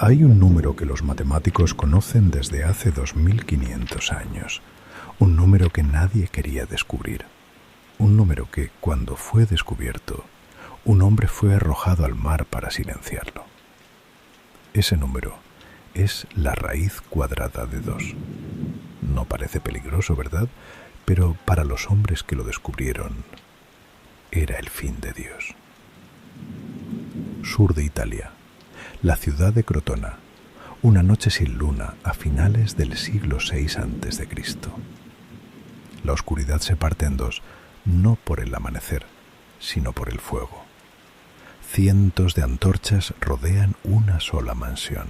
Hay un número que los matemáticos conocen desde hace 2500 años, un número que nadie quería descubrir, un número que, cuando fue descubierto, un hombre fue arrojado al mar para silenciarlo. Ese número es la raíz cuadrada de 2. No parece peligroso, ¿verdad? Pero para los hombres que lo descubrieron, era el fin de Dios. Sur de Italia, la ciudad de Crotona, una noche sin luna a finales del siglo VI a.C. La oscuridad se parte en dos, no por el amanecer, sino por el fuego. Cientos de antorchas rodean una sola mansión.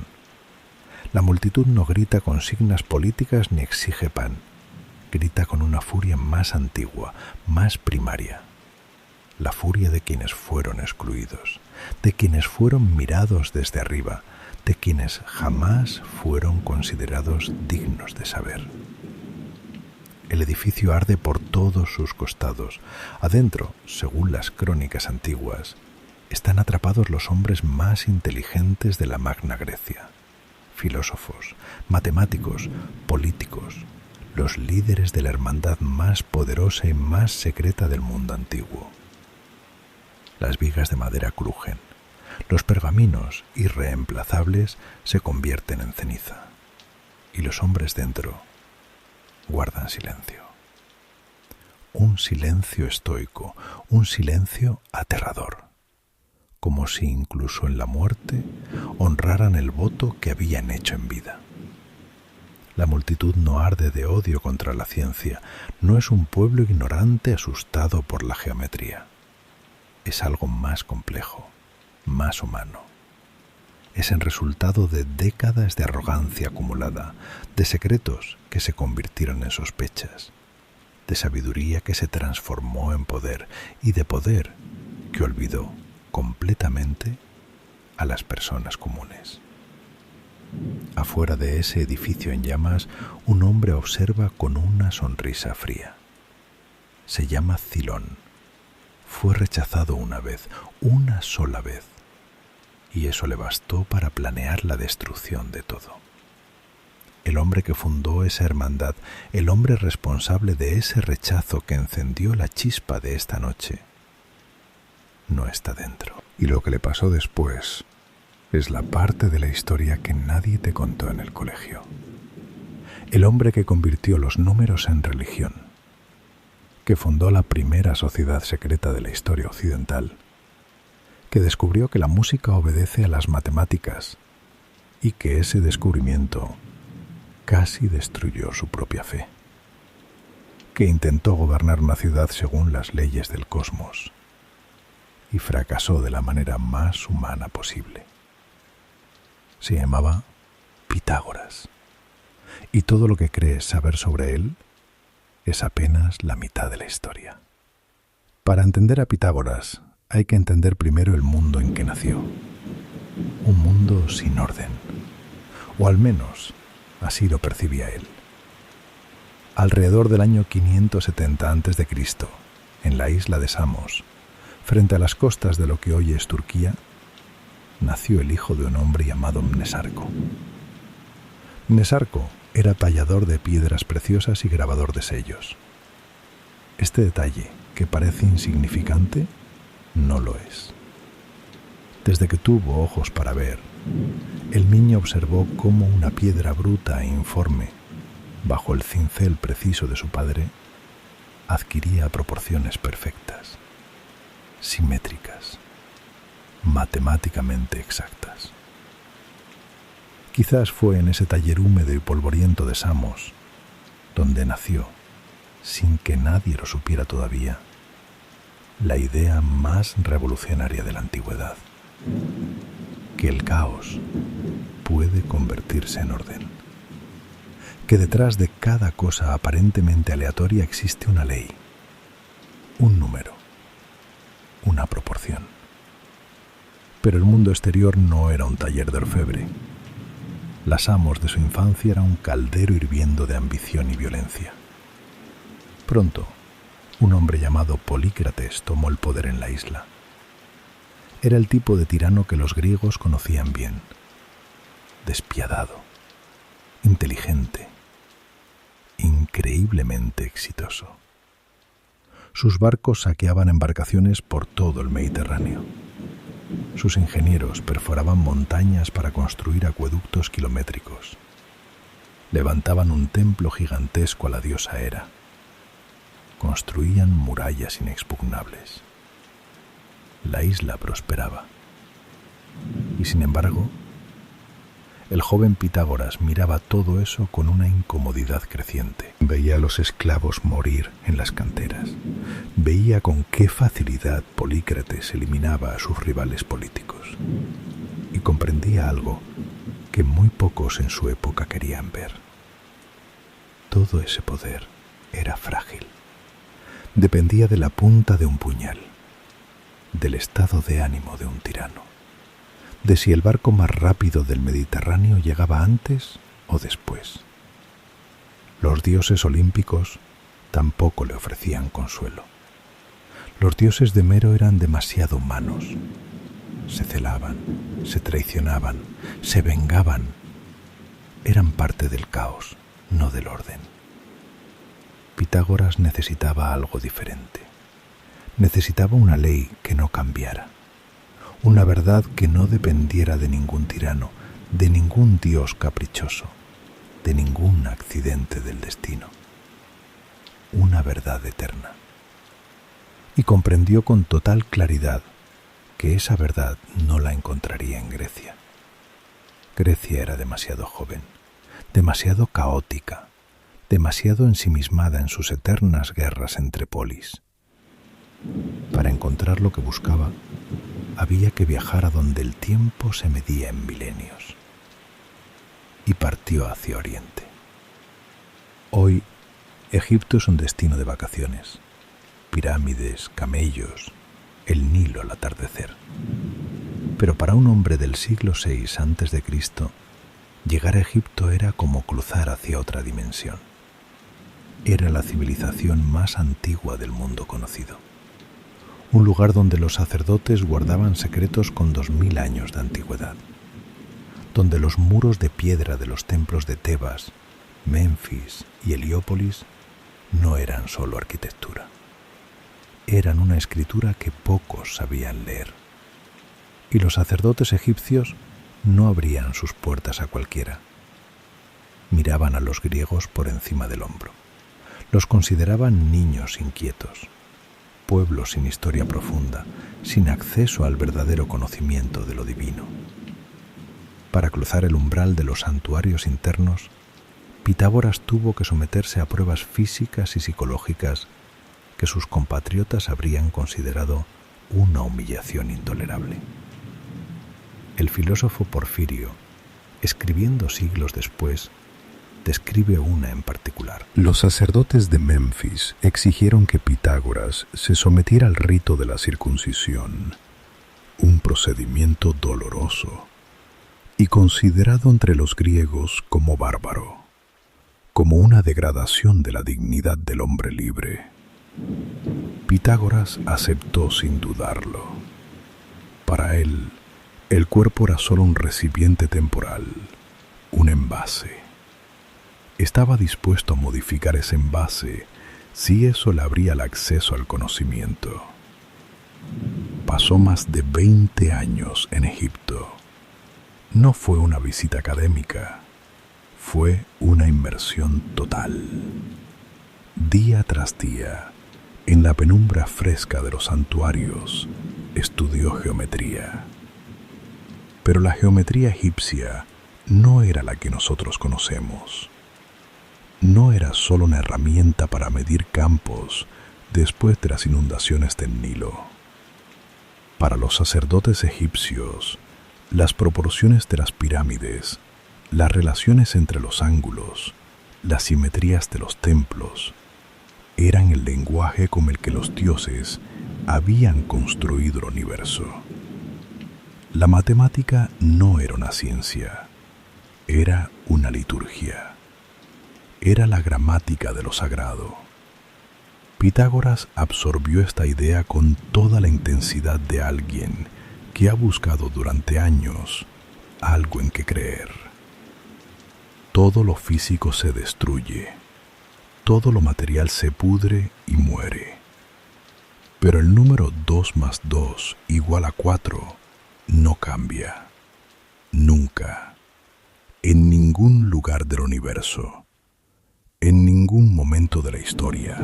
La multitud no grita consignas políticas ni exige pan. Grita con una furia más antigua, más primaria. La furia de quienes fueron excluidos, de quienes fueron mirados desde arriba, de quienes jamás fueron considerados dignos de saber. El edificio arde por todos sus costados. Adentro, según las crónicas antiguas, están atrapados los hombres más inteligentes de la Magna Grecia, filósofos, matemáticos, políticos, los líderes de la hermandad más poderosa y más secreta del mundo antiguo. Las vigas de madera crujen, los pergaminos irreemplazables se convierten en ceniza, y los hombres dentro guardan silencio. Un silencio estoico, un silencio aterrador, como si incluso en la muerte honraran el voto que habían hecho en vida. La multitud no arde de odio contra la ciencia, no es un pueblo ignorante asustado por la geometría. Es algo más complejo, más humano. Es el resultado de décadas de arrogancia acumulada, de secretos que se convirtieron en sospechas, de sabiduría que se transformó en poder y de poder que olvidó completamente a las personas comunes. Afuera de ese edificio en llamas, un hombre observa con una sonrisa fría. Se llama Cilón. Fue rechazado una vez, una sola vez, y eso le bastó para planear la destrucción de todo. El hombre que fundó esa hermandad, el hombre responsable de ese rechazo que encendió la chispa de esta noche, no está dentro. Y lo que le pasó después es la parte de la historia que nadie te contó en el colegio. El hombre que convirtió los números en religión, que fundó la primera sociedad secreta de la historia occidental, que descubrió que la música obedece a las matemáticas y que ese descubrimiento casi destruyó su propia fe, que intentó gobernar una ciudad según las leyes del cosmos y fracasó de la manera más humana posible. Se llamaba Pitágoras, y todo lo que crees saber sobre él es apenas la mitad de la historia. Para entender a Pitágoras hay que entender primero el mundo en que nació. Un mundo sin orden, o al menos así lo percibía él. Alrededor del año 570 a.C., en la isla de Samos, frente a las costas de lo que hoy es Turquía, nació el hijo de un hombre llamado Mnesarco. Mnesarco era tallador de piedras preciosas y grabador de sellos. Este detalle, que parece insignificante, no lo es. Desde que tuvo ojos para ver, el niño observó cómo una piedra bruta e informe, bajo el cincel preciso de su padre, adquiría proporciones perfectas, simétricas, matemáticamente exactas. Quizás fue en ese taller húmedo y polvoriento de Samos donde nació, sin que nadie lo supiera todavía, la idea más revolucionaria de la antigüedad: que el caos puede convertirse en orden, que detrás de cada cosa aparentemente aleatoria existe una ley, un número, una proporción. Pero el mundo exterior no era un taller de orfebre. La Samos de su infancia era un caldero hirviendo de ambición y violencia. Pronto, un hombre llamado Polícrates tomó el poder en la isla. Era el tipo de tirano que los griegos conocían bien. despiadado, inteligente, increíblemente exitoso. Sus barcos saqueaban embarcaciones por todo el Mediterráneo. Sus ingenieros perforaban montañas para construir acueductos kilométricos. Levantaban un templo gigantesco a la diosa Hera. Construían murallas inexpugnables. La isla prosperaba. Y sin embargo, el joven Pitágoras miraba todo eso con una incomodidad creciente. Veía a los esclavos morir en las canteras. Veía con qué facilidad Polícrates eliminaba a sus rivales políticos. Y comprendía algo que muy pocos en su época querían ver. Todo ese poder era frágil. Dependía de la punta de un puñal, del estado de ánimo de un tirano, de si el barco más rápido del Mediterráneo llegaba antes o después. Los dioses olímpicos tampoco le ofrecían consuelo. Los dioses de Mero eran demasiado humanos. Se celaban, se traicionaban, se vengaban. Eran parte del caos, no del orden. Pitágoras necesitaba algo diferente. Necesitaba una ley que no cambiara. Una verdad que no dependiera de ningún tirano, de ningún dios caprichoso, de ningún accidente del destino. Una verdad eterna. Y comprendió con total claridad que esa verdad no la encontraría en Grecia. Grecia era demasiado joven, demasiado caótica, demasiado ensimismada en sus eternas guerras entre polis. Para encontrar lo que buscaba, había que viajar a donde el tiempo se medía en milenios. Y partió hacia Oriente. Hoy, Egipto es un destino de vacaciones. Pirámides, camellos, el Nilo al atardecer. Pero para un hombre del siglo VI a.C., llegar a Egipto era como cruzar hacia otra dimensión. Era la civilización más antigua del mundo conocido. Un lugar donde los sacerdotes guardaban secretos con 2000 años de antigüedad. Donde los muros de piedra de los templos de Tebas, Menfis y Heliópolis no eran solo arquitectura. Eran una escritura que pocos sabían leer. Y los sacerdotes egipcios no abrían sus puertas a cualquiera. Miraban a los griegos por encima del hombro. Los consideraban niños inquietos, pueblos sin historia profunda, sin acceso al verdadero conocimiento de lo divino. Para cruzar el umbral de los santuarios internos, Pitágoras tuvo que someterse a pruebas físicas y psicológicas que sus compatriotas habrían considerado una humillación intolerable. El filósofo Porfirio, escribiendo siglos después, describe una en particular. Los sacerdotes de Menfis exigieron que Pitágoras se sometiera al rito de la circuncisión, un procedimiento doloroso y considerado entre los griegos como bárbaro, como una degradación de la dignidad del hombre libre. Pitágoras aceptó sin dudarlo. Para él, el cuerpo era solo un recipiente temporal, un envase. Estaba dispuesto a modificar ese envase si eso le abría el acceso al conocimiento. Pasó más de 20 años en Egipto. No fue una visita académica, fue una inmersión total. Día tras día, en la penumbra fresca de los santuarios, estudió geometría. Pero la geometría egipcia no era la que nosotros conocemos. No era solo una herramienta para medir campos después de las inundaciones del Nilo. Para los sacerdotes egipcios, las proporciones de las pirámides, las relaciones entre los ángulos, las simetrías de los templos, eran el lenguaje con el que los dioses habían construido el universo. La matemática no era una ciencia, era una liturgia. Era la gramática de lo sagrado. Pitágoras absorbió esta idea con toda la intensidad de alguien que ha buscado durante años algo en que creer. todo lo físico se destruye, todo lo material se pudre y muere. Pero el número 2 más 2 igual a 4 no cambia. Nunca. En ningún lugar del universo. En ningún momento de la historia.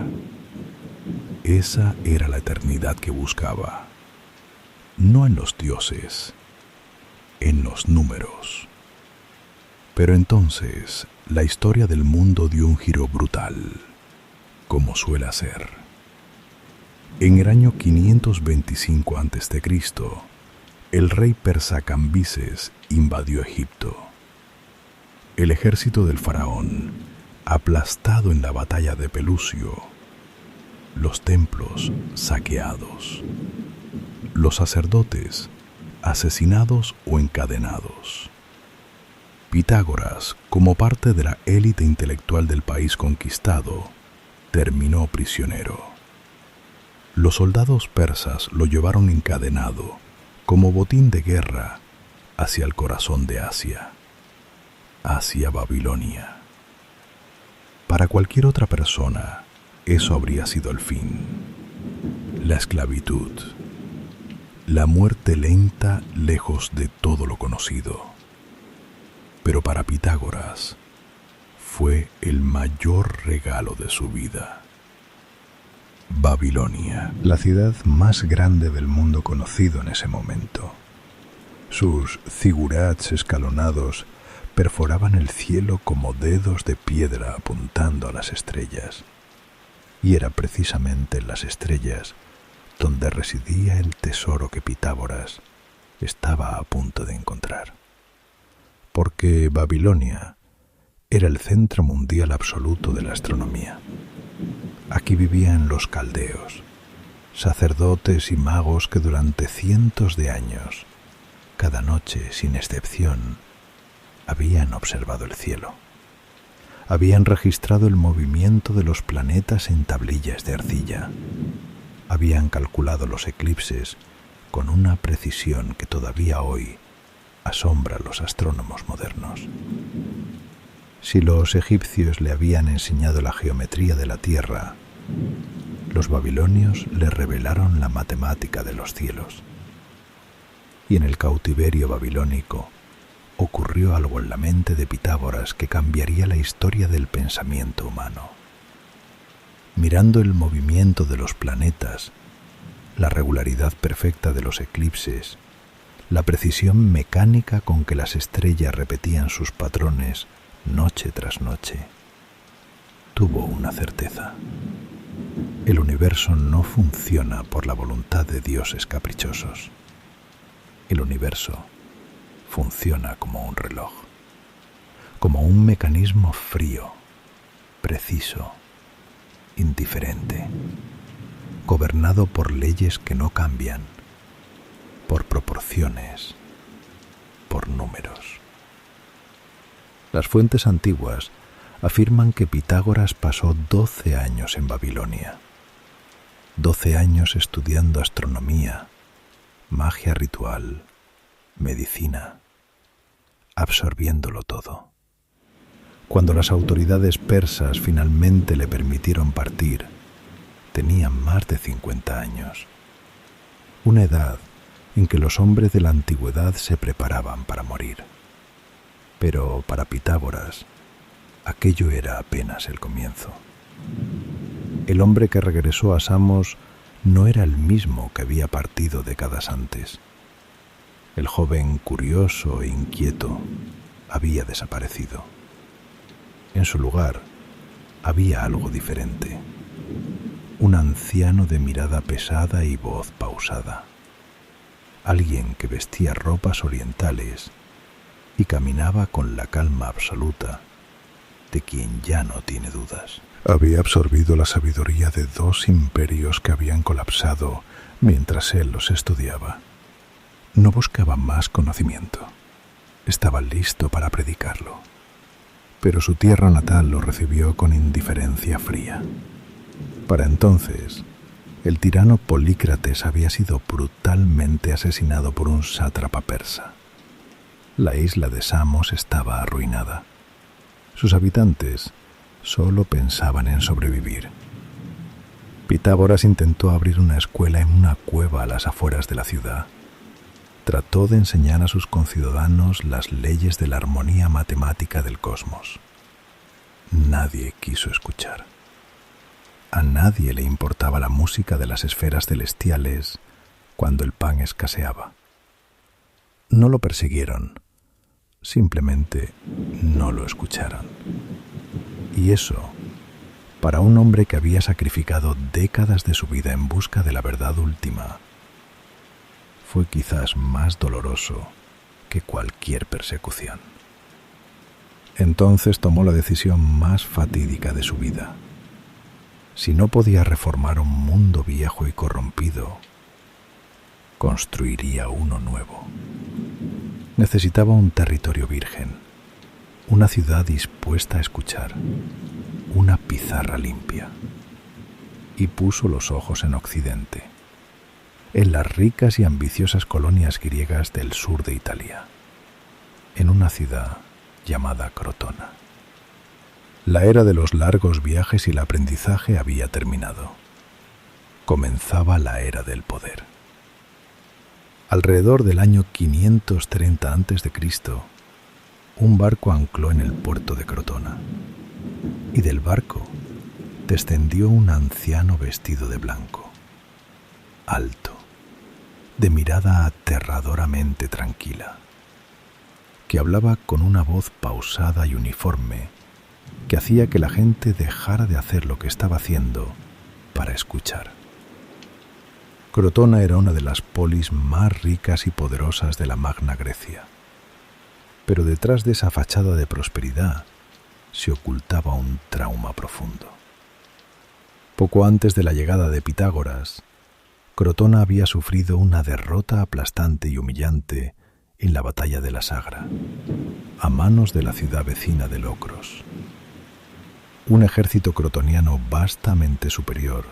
Esa era la eternidad que buscaba. No en los dioses, en los números. Pero entonces, la historia del mundo dio un giro brutal, como suele hacer. En el año 525 a.C., el rey persa Cambises invadió Egipto. El ejército del faraón, aplastado en la batalla de Pelusio, los templos saqueados, los sacerdotes asesinados o encadenados. Pitágoras, como parte de la élite intelectual del país conquistado, terminó prisionero. Los soldados persas lo llevaron encadenado, como botín de guerra, hacia el corazón de Asia, hacia Babilonia. Para cualquier otra persona, eso habría sido el fin. La esclavitud, la muerte lenta lejos de todo lo conocido. Pero para Pitágoras fue el mayor regalo de su vida. Babilonia, la ciudad más grande del mundo conocido en ese momento. Sus zigurats escalonados perforaban el cielo como dedos de piedra apuntando a las estrellas. Y era precisamente en las estrellas donde residía el tesoro que Pitágoras estaba a punto de encontrar. Porque Babilonia era el centro mundial absoluto de la astronomía. Aquí vivían los caldeos, sacerdotes y magos que durante cientos de años, cada noche sin excepción, habían observado el cielo. Habían registrado el movimiento de los planetas en tablillas de arcilla. Habían calculado los eclipses con una precisión que todavía hoy asombra a los astrónomos modernos. Si los egipcios le habían enseñado la geometría de la Tierra, los babilonios le revelaron la matemática de los cielos. Y en el cautiverio babilónico ocurrió algo en la mente de Pitágoras que cambiaría la historia del pensamiento humano. Mirando el movimiento de los planetas, la regularidad perfecta de los eclipses, la precisión mecánica con que las estrellas repetían sus patrones noche tras noche, tuvo una certeza. El universo no funciona por la voluntad de dioses caprichosos. El universo funciona como un reloj, como un mecanismo frío, preciso, indiferente, gobernado por leyes que no cambian, por proporciones, por números. Las fuentes antiguas afirman que Pitágoras pasó 12 años en Babilonia, 12 años estudiando astronomía, magia ritual, medicina, absorbiéndolo todo. Cuando las autoridades persas finalmente le permitieron partir, tenía más de 50 años, una edad en que los hombres de la antigüedad se preparaban para morir. Pero para Pitágoras, aquello era apenas el comienzo. El hombre que regresó a Samos no era el mismo que había partido décadas antes. El joven curioso e inquieto había desaparecido. En su lugar había algo diferente. Un anciano de mirada pesada y voz pausada. Alguien que vestía ropas orientales y caminaba con la calma absoluta de quien ya no tiene dudas. Había absorbido la sabiduría de 2 imperios que habían colapsado mientras él los estudiaba. No buscaba más conocimiento. Estaba listo para predicarlo. Pero su tierra natal lo recibió con indiferencia fría. Para entonces, el tirano Polícrates había sido brutalmente asesinado por un sátrapa persa. La isla de Samos estaba arruinada. Sus habitantes solo pensaban en sobrevivir. Pitágoras intentó abrir una escuela en una cueva a las afueras de la ciudad. Trató de enseñar a sus conciudadanos las leyes de la armonía matemática del cosmos. Nadie quiso escuchar. A nadie le importaba la música de las esferas celestiales cuando el pan escaseaba. No lo persiguieron, simplemente no lo escucharon. Y eso, para un hombre que había sacrificado décadas de su vida en busca de la verdad última, fue quizás más doloroso que cualquier persecución. Entonces tomó la decisión más fatídica de su vida. Si no podía reformar un mundo viejo y corrompido, construiría uno nuevo. Necesitaba un territorio virgen, una ciudad dispuesta a escuchar, una pizarra limpia. Y puso los ojos en Occidente, en las ricas y ambiciosas colonias griegas del sur de Italia, en una ciudad llamada Crotona. La era de los largos viajes y el aprendizaje había terminado. Comenzaba la era del poder. Alrededor del año 530 a.C., un barco ancló en el puerto de Crotona, y del barco descendió un anciano vestido de blanco, alto, de mirada aterradoramente tranquila, que hablaba con una voz pausada y uniforme que hacía que la gente dejara de hacer lo que estaba haciendo para escuchar. Crotona era una de las polis más ricas y poderosas de la Magna Grecia, pero detrás de esa fachada de prosperidad se ocultaba un trauma profundo. Poco antes de la llegada de Pitágoras, Crotona había sufrido una derrota aplastante y humillante en la batalla de la Sagra, a manos de la ciudad vecina de Locros. Un ejército crotoniano vastamente superior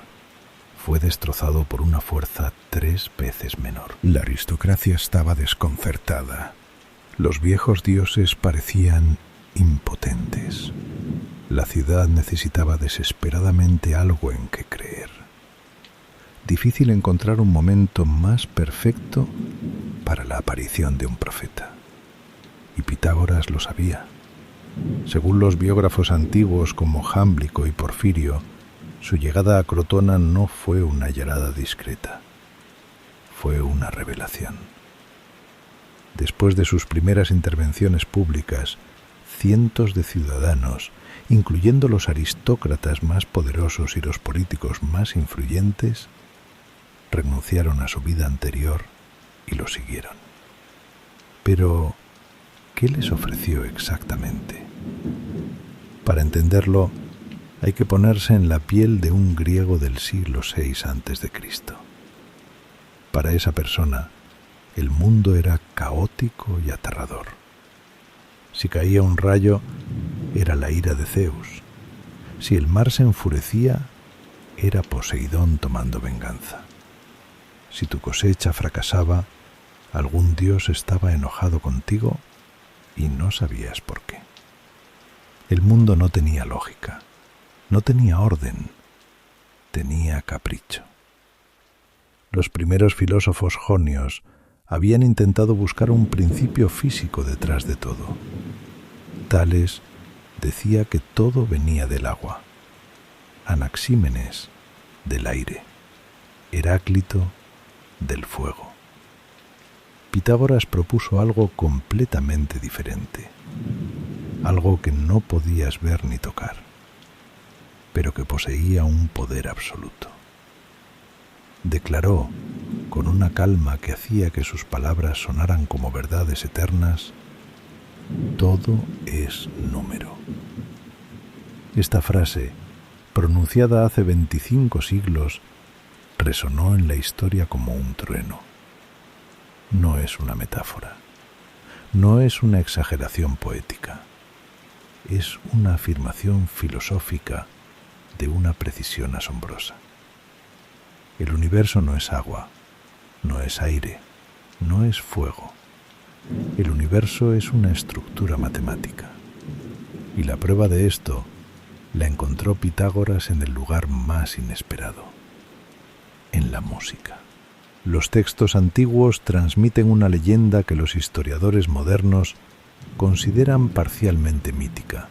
fue destrozado por una fuerza 3 veces menor. La aristocracia estaba desconcertada. Los viejos dioses parecían impotentes. La ciudad necesitaba desesperadamente algo en que creer. Difícil encontrar un momento más perfecto para la aparición de un profeta. Y Pitágoras lo sabía. Según los biógrafos antiguos como Jámblico y Porfirio, su llegada a Crotona no fue una llamada discreta, fue una revelación. Después de sus primeras intervenciones públicas, cientos de ciudadanos, incluyendo los aristócratas más poderosos y los políticos más influyentes, renunciaron a su vida anterior y lo siguieron. Pero, ¿qué les ofreció exactamente? Para entenderlo, hay que ponerse en la piel de un griego del siglo VI a.C. Para esa persona, el mundo era caótico y aterrador. Si caía un rayo, era la ira de Zeus. Si el mar se enfurecía, era Poseidón tomando venganza. Si tu cosecha fracasaba, algún dios estaba enojado contigo y no sabías por qué. El mundo no tenía lógica, no tenía orden, tenía capricho. Los primeros filósofos jonios habían intentado buscar un principio físico detrás de todo. Tales decía que todo venía del agua, Anaxímenes del aire, Heráclito del fuego. Pitágoras propuso algo completamente diferente, algo que no podías ver ni tocar, pero que poseía un poder absoluto. Declaró, con una calma que hacía que sus palabras sonaran como verdades eternas, todo es número. Esta frase, pronunciada hace 25 siglos, resonó en la historia como un trueno. No es una metáfora, no es una exageración poética, es una afirmación filosófica de una precisión asombrosa. El universo no es agua, no es aire, no es fuego. El universo es una estructura matemática. Y la prueba de esto la encontró Pitágoras en el lugar más inesperado, en la música. Los textos antiguos transmiten una leyenda que los historiadores modernos consideran parcialmente mítica,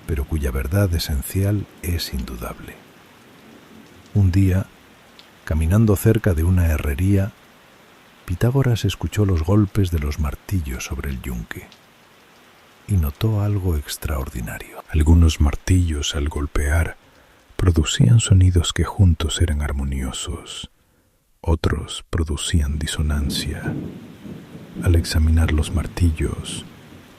pero cuya verdad esencial es indudable. Un día, caminando cerca de una herrería, Pitágoras escuchó los golpes de los martillos sobre el yunque y notó algo extraordinario. Algunos martillos, al golpear, producían sonidos que juntos eran armoniosos. Otros producían disonancia. Al examinar los martillos,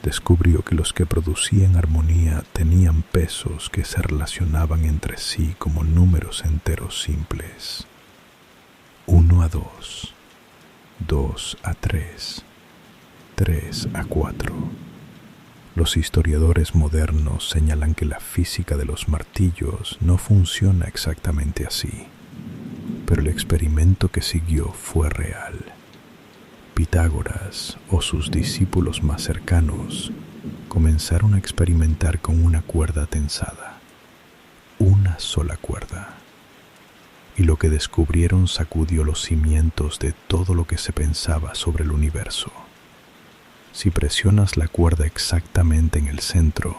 descubrió que los que producían armonía tenían pesos que se relacionaban entre sí como números enteros simples. 1 a 2, 2 a 3, 3 a 4. Los historiadores modernos señalan que la física de los martillos no funciona exactamente así, pero el experimento que siguió fue real. Pitágoras o sus discípulos más cercanos comenzaron a experimentar con una cuerda tensada, una sola cuerda, y lo que descubrieron sacudió los cimientos de todo lo que se pensaba sobre el universo. Si presionas la cuerda exactamente en el centro,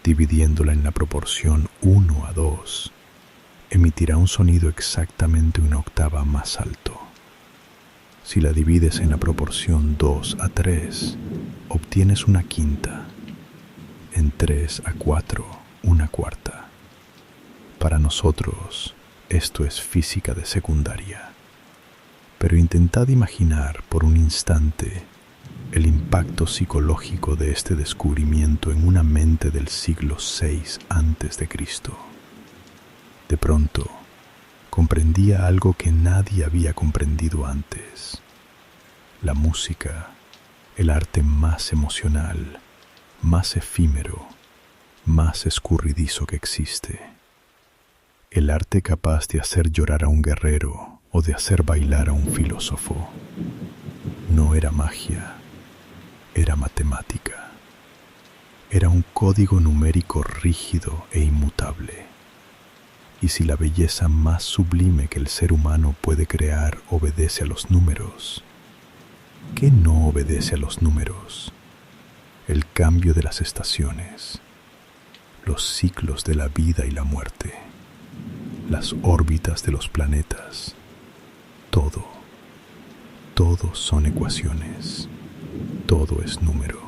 dividiéndola en la proporción 1 a 2, emitirá un sonido exactamente una octava más alto. Si la divides en la proporción 2 a 3, obtienes una quinta. En 3 a 4, una cuarta. Para nosotros, esto es física de secundaria. Pero intentad imaginar por un instante el impacto psicológico de este descubrimiento en una mente del siglo VI a.C. De pronto, comprendía algo que nadie había comprendido antes. La música, el arte más emocional, más efímero, más escurridizo que existe. El arte capaz de hacer llorar a un guerrero o de hacer bailar a un filósofo. No era magia, era matemática. Era un código numérico rígido e inmutable. Y si la belleza más sublime que el ser humano puede crear obedece a los números, ¿qué no obedece a los números? El cambio de las estaciones, los ciclos de la vida y la muerte, las órbitas de los planetas, todo son ecuaciones, todo es número.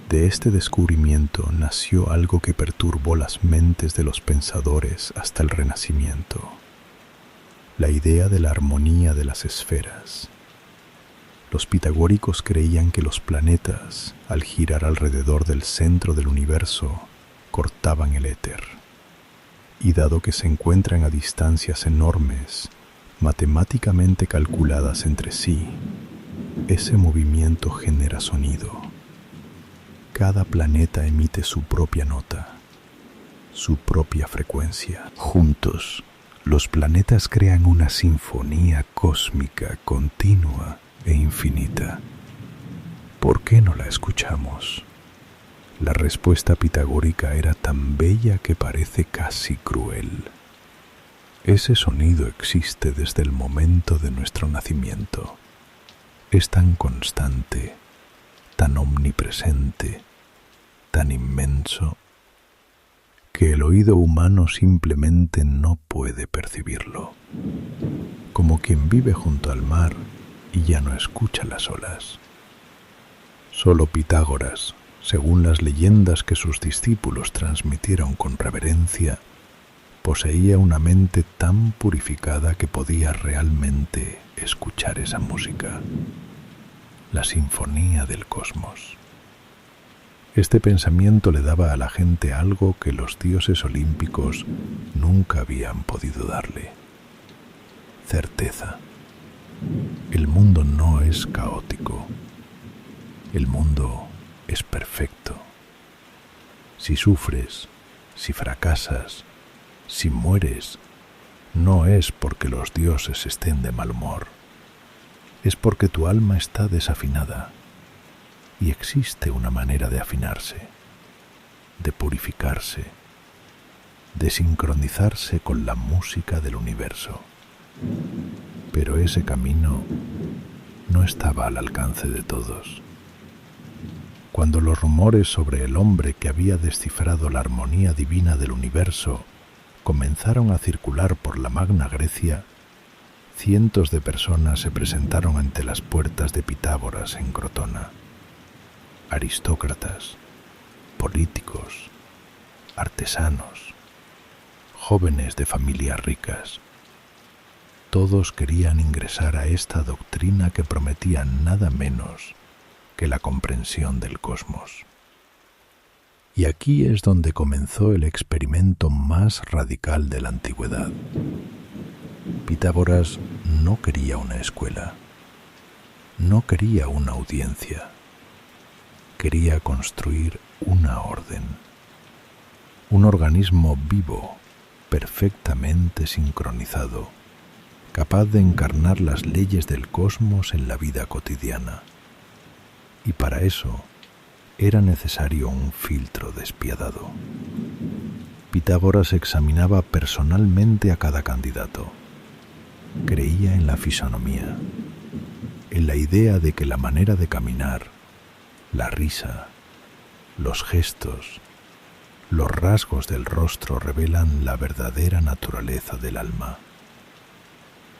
De este descubrimiento nació algo que perturbó las mentes de los pensadores hasta el Renacimiento, la idea de la armonía de las esferas. Los pitagóricos creían que los planetas, al girar alrededor del centro del universo, cortaban el éter. Y dado que se encuentran a distancias enormes, matemáticamente calculadas entre sí, ese movimiento genera sonido. Cada planeta emite su propia nota, su propia frecuencia. Juntos, los planetas crean una sinfonía cósmica continua e infinita. ¿Por qué no la escuchamos? La respuesta pitagórica era tan bella que parece casi cruel. Ese sonido existe desde el momento de nuestro nacimiento. Es tan constante, tan omnipresente, tan inmenso, que el oído humano simplemente no puede percibirlo. Como quien vive junto al mar y ya no escucha las olas. Solo Pitágoras, según las leyendas que sus discípulos transmitieron con reverencia, poseía una mente tan purificada que podía realmente escuchar esa música, la sinfonía del cosmos. Este pensamiento le daba a la gente algo que los dioses olímpicos nunca habían podido darle: certeza. El mundo no es caótico. El mundo es perfecto. Si sufres, si fracasas, si mueres, no es porque los dioses estén de mal humor. Es porque tu alma está desafinada y existe una manera de afinarse. de purificarse, de sincronizarse con la música del universo. Pero ese camino no estaba al alcance de todos. Cuando los rumores sobre el hombre que había descifrado la armonía divina del universo comenzaron a circular por la Magna Grecia, cientos de personas se presentaron ante las puertas de Pitágoras en Crotona. Aristócratas, políticos, artesanos, jóvenes de familias ricas. Todos querían ingresar a esta doctrina que prometía nada menos que la comprensión del cosmos. Y aquí es donde comenzó el experimento más radical de la antigüedad. Pitágoras no quería una escuela, no quería una audiencia, quería construir una orden, un organismo vivo, perfectamente sincronizado, capaz de encarnar las leyes del cosmos en la vida cotidiana. Y para eso era necesario un filtro despiadado. Pitágoras examinaba personalmente a cada candidato. Creía en la fisonomía, en la idea de que la manera de caminar, la risa, los gestos, los rasgos del rostro revelan la verdadera naturaleza del alma.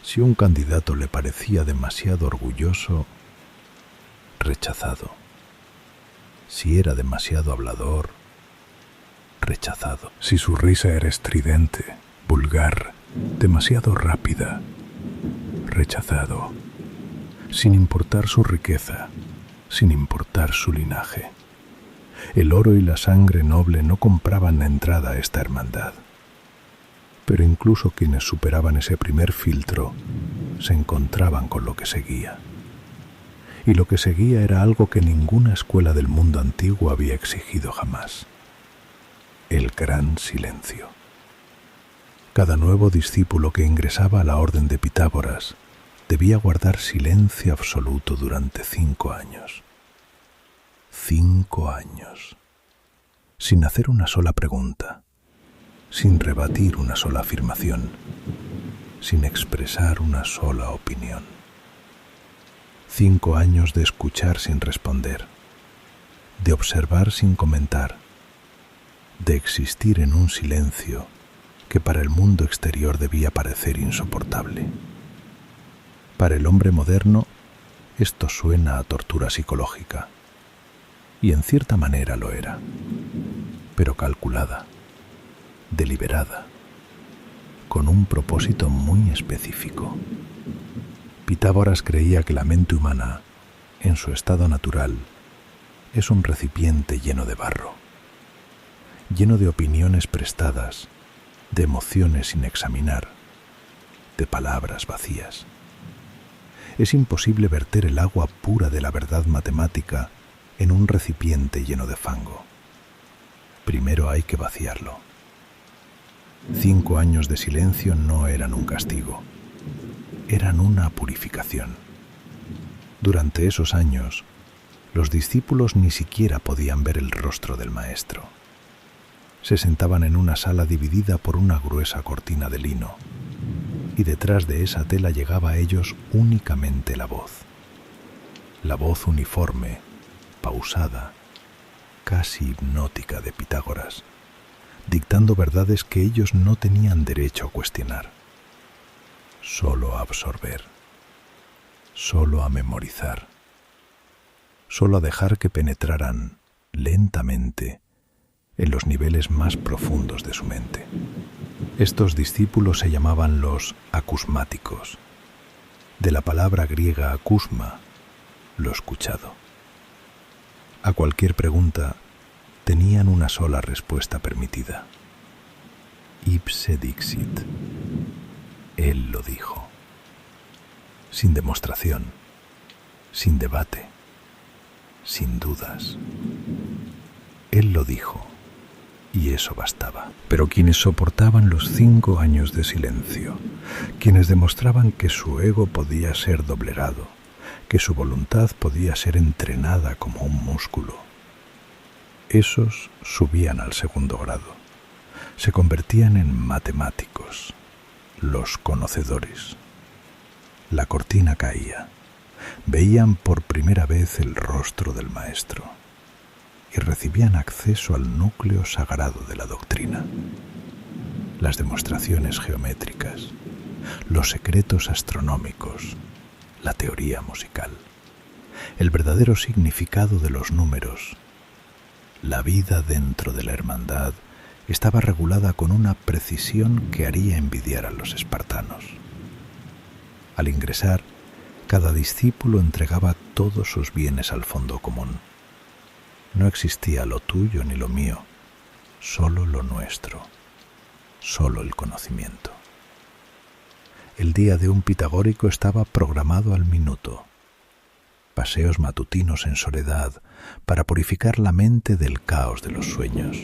Si un candidato le parecía demasiado orgulloso, rechazado. Si era demasiado hablador, rechazado. Si su risa era estridente, vulgar, demasiado rápida, rechazado. Sin importar su riqueza, sin importar su linaje. El oro y la sangre noble no compraban la entrada a esta hermandad. Pero incluso quienes superaban ese primer filtro se encontraban con lo que seguía. Y lo que seguía era algo que ninguna escuela del mundo antiguo había exigido jamás: el gran silencio. Cada nuevo discípulo que ingresaba a la orden de Pitágoras debía guardar silencio absoluto durante 5 años. 5 años. Sin hacer una sola pregunta, sin rebatir una sola afirmación, sin expresar una sola opinión. 5 años de escuchar sin responder, de observar sin comentar, de existir en un silencio que para el mundo exterior debía parecer insoportable. Para el hombre moderno, esto suena a tortura psicológica, y en cierta manera lo era, pero calculada, deliberada, con un propósito muy específico. Pitágoras creía que la mente humana, en su estado natural, es un recipiente lleno de barro, lleno de opiniones prestadas, de emociones sin examinar, de palabras vacías. Es imposible verter el agua pura de la verdad matemática en un recipiente lleno de fango. Primero hay que vaciarlo. 5 años de silencio no eran un castigo, eran una purificación. Durante esos años, los discípulos ni siquiera podían ver el rostro del maestro. Se sentaban en una sala dividida por una gruesa cortina de lino, y detrás de esa tela llegaba a ellos únicamente la voz uniforme, pausada, casi hipnótica de Pitágoras, dictando verdades que ellos no tenían derecho a cuestionar. Solo a absorber, solo a memorizar, solo a dejar que penetraran lentamente en los niveles más profundos de su mente. Estos discípulos se llamaban los acusmáticos, de la palabra griega acusma, lo escuchado. A cualquier pregunta tenían una sola respuesta permitida: ipse dixit. Él lo dijo. Sin demostración, sin debate, sin dudas. Él lo dijo, y eso bastaba. Pero quienes soportaban los 5 años de silencio, quienes demostraban que su ego podía ser doblegado, que su voluntad podía ser entrenada como un músculo, Esos subían al segundo grado. Se convertían en matemáticos, los conocedores. La cortina caía. Veían por primera vez el rostro del maestro y recibían acceso al núcleo sagrado de la doctrina. Las demostraciones geométricas, los secretos astronómicos, la teoría musical, el verdadero significado de los números. La vida dentro de la hermandad estaba regulada con una precisión que haría envidiar a los espartanos. Al ingresar, cada discípulo entregaba todos sus bienes al fondo común. No existía lo tuyo ni lo mío, solo lo nuestro, solo el conocimiento. El día de un pitagórico estaba programado al minuto. Paseos matutinos en soledad para purificar la mente del caos de los sueños.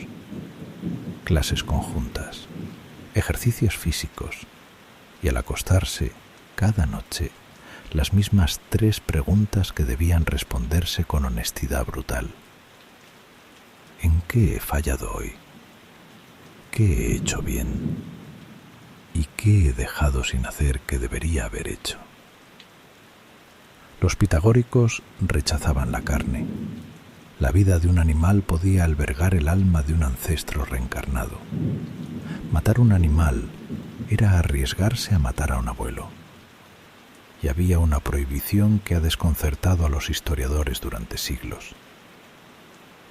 Clases conjuntas, ejercicios físicos y al acostarse, cada noche, las mismas 3 preguntas que debían responderse con honestidad brutal. ¿En qué he fallado hoy? ¿Qué he hecho bien? ¿Y qué he dejado sin hacer que debería haber hecho? Los pitagóricos rechazaban la carne. La vida de un animal podía albergar el alma de un ancestro reencarnado. Matar un animal era arriesgarse a matar a un abuelo. Y había una prohibición que ha desconcertado a los historiadores durante siglos.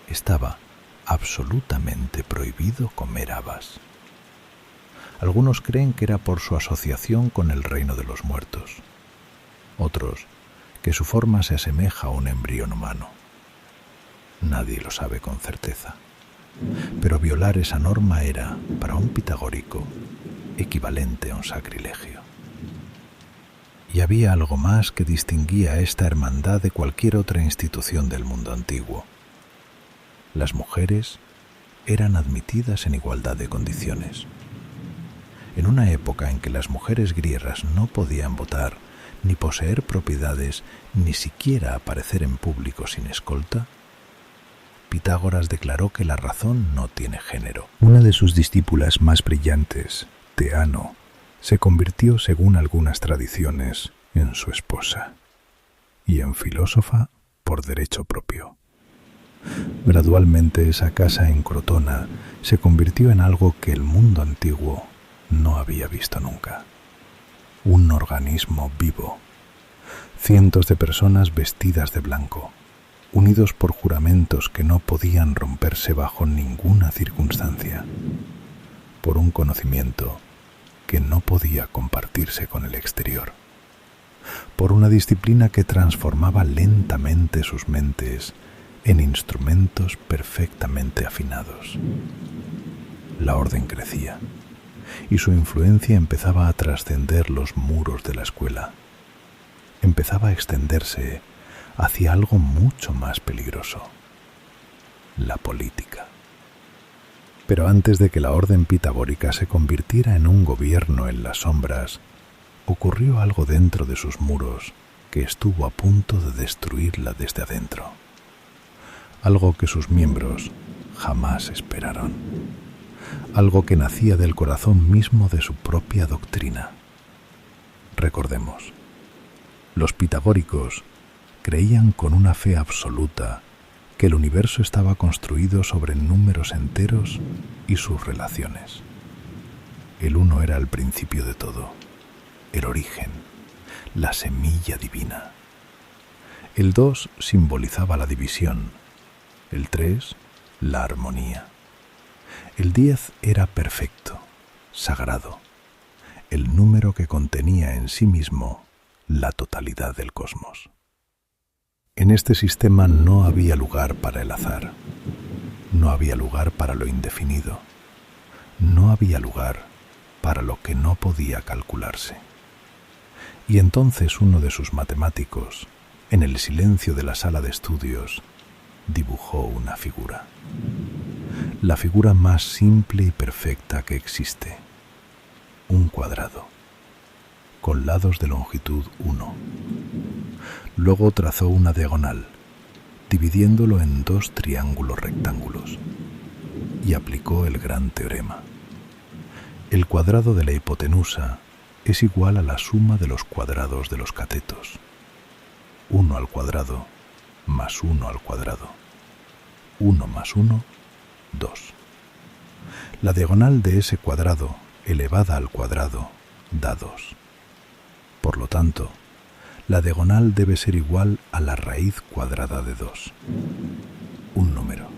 Estaba absolutamente prohibido comer habas. Algunos creen que era por su asociación con el reino de los muertos. Otros, que su forma se asemeja a un embrión humano. Nadie lo sabe con certeza. Pero violar esa norma era, para un pitagórico, equivalente a un sacrilegio. Y había algo más que distinguía a esta hermandad de cualquier otra institución del mundo antiguo. Las mujeres eran admitidas en igualdad de condiciones. En una época en que las mujeres griegas no podían votar, ni poseer propiedades, ni siquiera aparecer en público sin escolta, Pitágoras declaró que la razón no tiene género. Una de sus discípulas más brillantes, Teano, se convirtió, según algunas tradiciones, en su esposa y en filósofa por derecho propio. Gradualmente esa casa en Crotona se convirtió en algo que el mundo antiguo no había visto nunca. Un organismo vivo. Cientos de personas vestidas de blanco, unidos por juramentos que no podían romperse bajo ninguna circunstancia, por un conocimiento que no podía compartirse con el exterior, por una disciplina que transformaba lentamente sus mentes en instrumentos perfectamente afinados. La orden crecía y su influencia empezaba a trascender los muros de la escuela. Empezaba a extenderse hacia algo mucho más peligroso: la política. Pero antes de que la orden pitagórica se convirtiera en un gobierno en las sombras, ocurrió algo dentro de sus muros que estuvo a punto de destruirla desde adentro. Algo que sus miembros jamás esperaron. Algo que nacía del corazón mismo de su propia doctrina. Recordemos, los pitagóricos creían con una fe absoluta que el universo estaba construido sobre números enteros y sus relaciones. El uno era el principio de todo, el origen, la semilla divina. El 2 simbolizaba la división, el 3 la armonía. El 10 era perfecto, sagrado, el número que contenía en sí mismo la totalidad del cosmos. En este sistema no había lugar para el azar, no había lugar para lo indefinido, no había lugar para lo que no podía calcularse. Y entonces uno de sus matemáticos, en el silencio de la sala de estudios, dibujó una figura. La figura más simple y perfecta que existe. Un cuadrado, con lados de longitud 1. Luego trazó una diagonal, dividiéndolo en 2 triángulos rectángulos, y aplicó el gran teorema. El cuadrado de la hipotenusa es igual a la suma de los cuadrados de los catetos. 1 al cuadrado más 1 al cuadrado. 1 más 1, 2. La diagonal de ese cuadrado elevada al cuadrado da 2. Por lo tanto, la diagonal debe ser igual a la raíz cuadrada de 2. Un número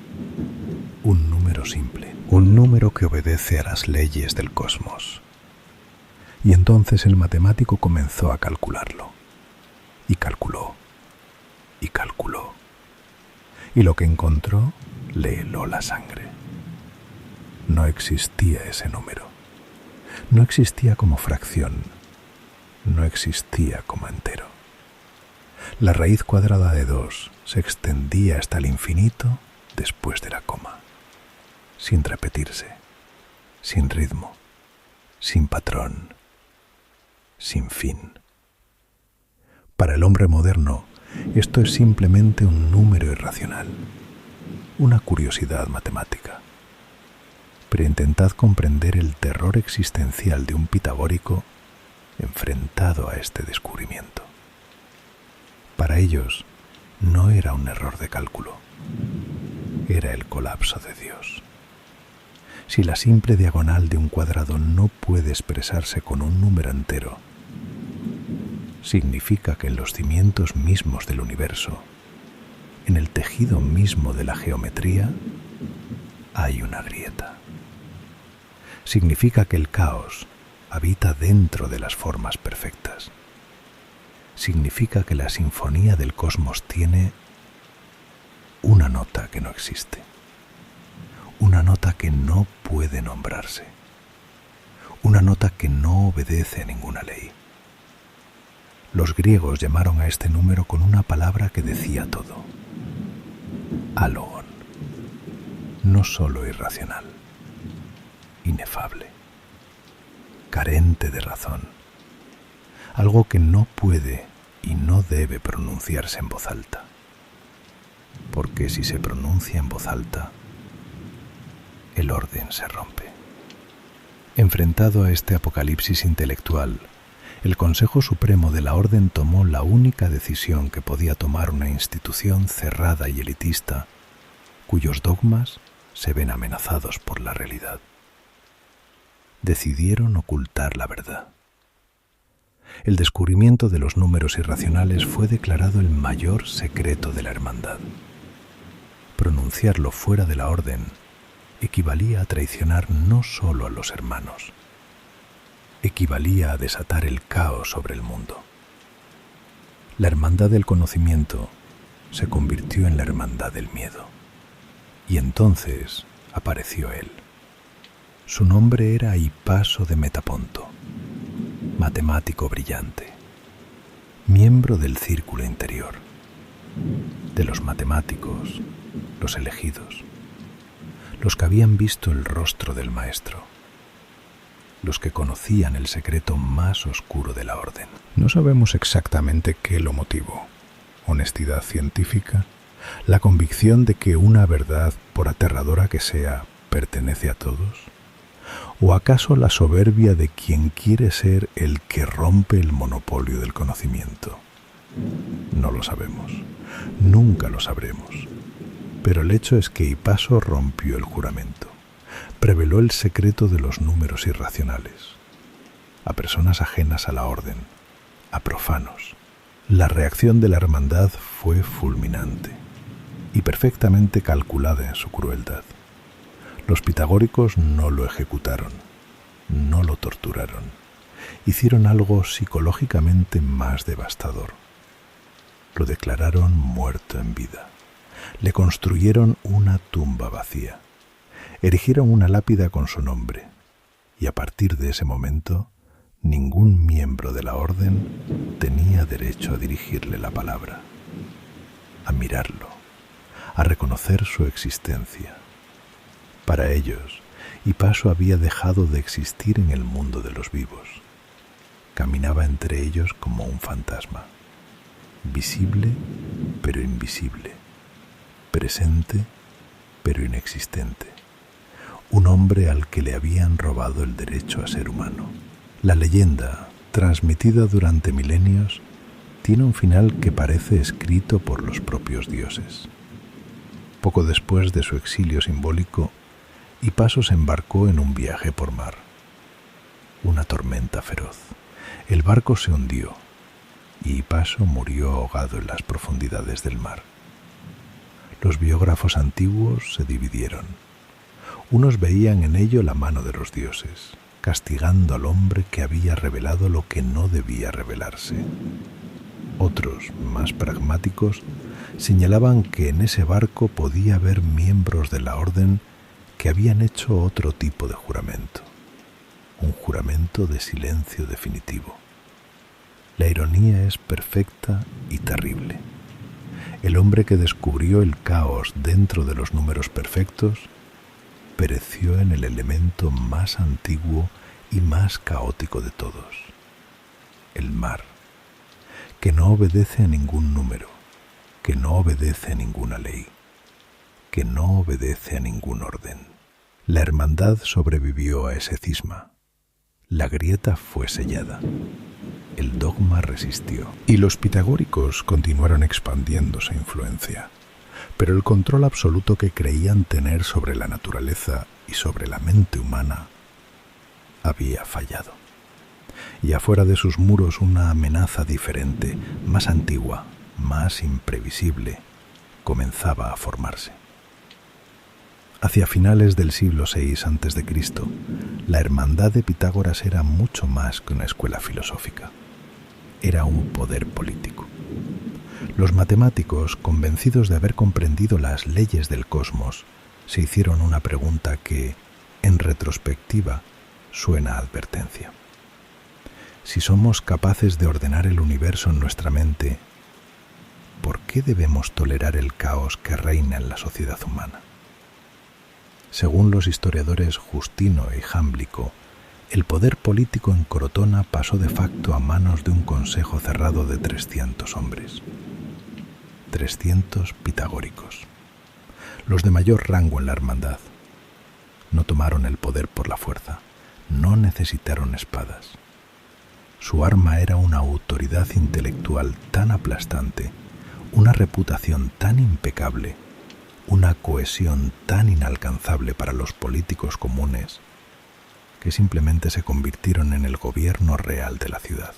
simple, un número que obedece a las leyes del cosmos. Y entonces el matemático comenzó a calcularlo. Y calculó. Y calculó. Y lo que encontró le heló la sangre. No existía ese número. No existía como fracción. No existía como entero. La raíz cuadrada de 2 se extendía hasta el infinito después de la coma, sin repetirse, sin ritmo, sin patrón, sin fin. Para el hombre moderno, esto es simplemente un número irracional, una curiosidad matemática. Pero intentad comprender el terror existencial de un pitagórico enfrentado a este descubrimiento. Para ellos no era un error de cálculo, era el colapso de Dios. Si la simple diagonal de un cuadrado no puede expresarse con un número entero, significa que en los cimientos mismos del universo, en el tejido mismo de la geometría, hay una grieta. Significa que el caos habita dentro de las formas perfectas. Significa que la sinfonía del cosmos tiene una nota que no existe, una nota que no puede nombrarse, una nota que no obedece a ninguna ley. Los griegos llamaron a este número con una palabra que decía todo: álogón. No solo irracional, inefable, carente de razón, algo que no puede y no debe pronunciarse en voz alta, porque si se pronuncia en voz alta, el orden se rompe. Enfrentado a este apocalipsis intelectual, el Consejo Supremo de la Orden tomó la única decisión que podía tomar una institución cerrada y elitista, cuyos dogmas se ven amenazados por la realidad. Decidieron ocultar la verdad. El descubrimiento de los números irracionales fue declarado el mayor secreto de la hermandad. Pronunciarlo fuera de la orden equivalía a traicionar no solo a los hermanos, equivalía a desatar el caos sobre el mundo. La hermandad del conocimiento se convirtió en la hermandad del miedo. Y entonces apareció él. Su nombre era Hipaso de Metaponto, matemático brillante, miembro del círculo interior, de los matemáticos, los elegidos, los que habían visto el rostro del maestro, los que conocían el secreto más oscuro de la orden. No sabemos exactamente qué lo motivó: honestidad científica, la convicción de que una verdad, por aterradora que sea, pertenece a todos, o acaso la soberbia de quien quiere ser el que rompe el monopolio del conocimiento. No lo sabemos, nunca lo sabremos, pero el hecho es que Hipaso rompió el juramento, reveló el secreto de los números irracionales a personas ajenas a la orden, a profanos. La reacción de la hermandad fue fulminante y perfectamente calculada en su crueldad. Los pitagóricos no lo ejecutaron, no lo torturaron, hicieron algo psicológicamente más devastador. Lo declararon muerto en vida, le construyeron una tumba vacía, erigieron una lápida con su nombre, y a partir de ese momento, ningún miembro de la orden tenía derecho a dirigirle la palabra, a mirarlo, a reconocer su existencia. Para ellos, Hipaso había dejado de existir en el mundo de los vivos. Caminaba entre ellos como un fantasma, visible pero invisible, presente pero inexistente, un hombre al que le habían robado el derecho a ser humano. La leyenda, transmitida durante milenios, tiene un final que parece escrito por los propios dioses. Poco después de su exilio simbólico, Hipaso se embarcó en un viaje por mar. Una tormenta feroz. El barco se hundió y Hipaso murió ahogado en las profundidades del mar. Los biógrafos antiguos se dividieron. Unos veían en ello la mano de los dioses, castigando al hombre que había revelado lo que no debía revelarse. Otros, más pragmáticos, señalaban que en ese barco podía haber miembros de la orden que habían hecho otro tipo de juramento, un juramento de silencio definitivo. La ironía es perfecta y terrible. El hombre que descubrió el caos dentro de los números perfectos pereció en el elemento más antiguo y más caótico de todos, el mar, que no obedece a ningún número, que no obedece a ninguna ley, que no obedece a ningún orden. La hermandad sobrevivió a ese cisma. La grieta fue sellada. El dogma resistió. Y los pitagóricos continuaron expandiendo su influencia. Pero el control absoluto que creían tener sobre la naturaleza y sobre la mente humana había fallado. Y afuera de sus muros una amenaza diferente, más antigua, más imprevisible, comenzaba a formarse. Hacia finales del siglo VI a.C., la hermandad de Pitágoras era mucho más que una escuela filosófica. Era un poder político. Los matemáticos, convencidos de haber comprendido las leyes del cosmos, se hicieron una pregunta que, en retrospectiva, suena a advertencia. Si somos capaces de ordenar el universo en nuestra mente, ¿por qué debemos tolerar el caos que reina en la sociedad humana? Según los historiadores Justino y Jámblico, el poder político en Crotona pasó de facto a manos de un consejo cerrado de 300 hombres. 300 pitagóricos. Los de mayor rango en la hermandad. No tomaron el poder por la fuerza, no necesitaron espadas. Su arma era una autoridad intelectual tan aplastante, una reputación tan impecable, una cohesión tan inalcanzable para los políticos comunes, que simplemente se convirtieron en el gobierno real de la ciudad.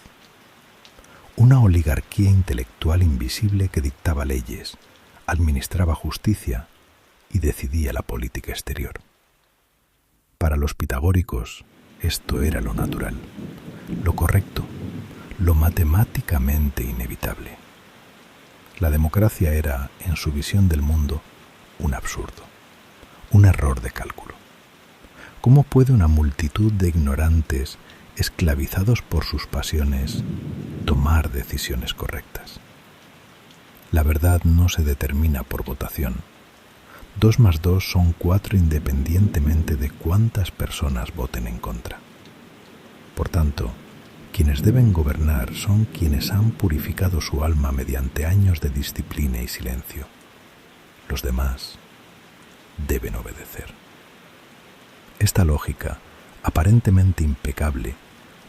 Una oligarquía intelectual invisible que dictaba leyes, administraba justicia y decidía la política exterior. Para los pitagóricos, esto era lo natural, lo correcto, lo matemáticamente inevitable. La democracia era, en su visión del mundo, un absurdo, un error de cálculo. ¿Cómo puede una multitud de ignorantes, esclavizados por sus pasiones, tomar decisiones correctas? La verdad no se determina por votación. 2 más 2 son 4 independientemente de cuántas personas voten en contra. Por tanto, quienes deben gobernar son quienes han purificado su alma mediante años de disciplina y silencio. Los demás deben obedecer. Esta lógica, aparentemente impecable,